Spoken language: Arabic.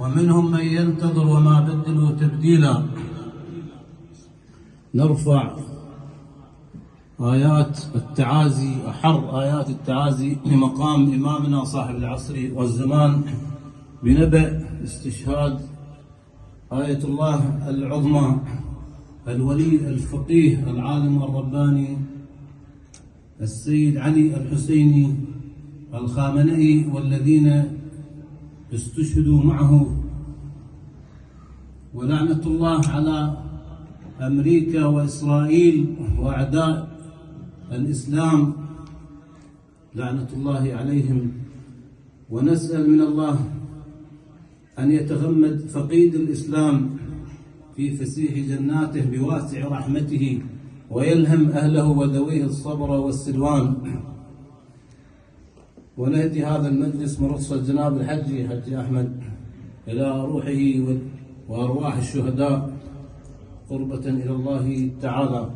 ومنهم من ينتظر وما بدلوا تبديلا. نرفع آيات التعازي، أحر آيات التعازي لمقام إمامنا صاحب العصر والزمان بنبأ استشهاد آية الله العظمى الولي الفقيه العالم الرباني السيد علي الحسيني الخامنئي، والذين استشهدوا معه. ولعنة الله على أمريكا وإسرائيل وأعداء الإسلام، لعنة الله عليهم. ونسأل من الله أن يتغمد فقيد الإسلام في فسيح جناته بواسع رحمته، ويلهم أهله وذويه الصبر والسلوان. ونهدي هذا المجلس من رخصة جناب الحجي حجي أحمد إلى روحه وأرواح الشهداء قربة إلى الله تعالى.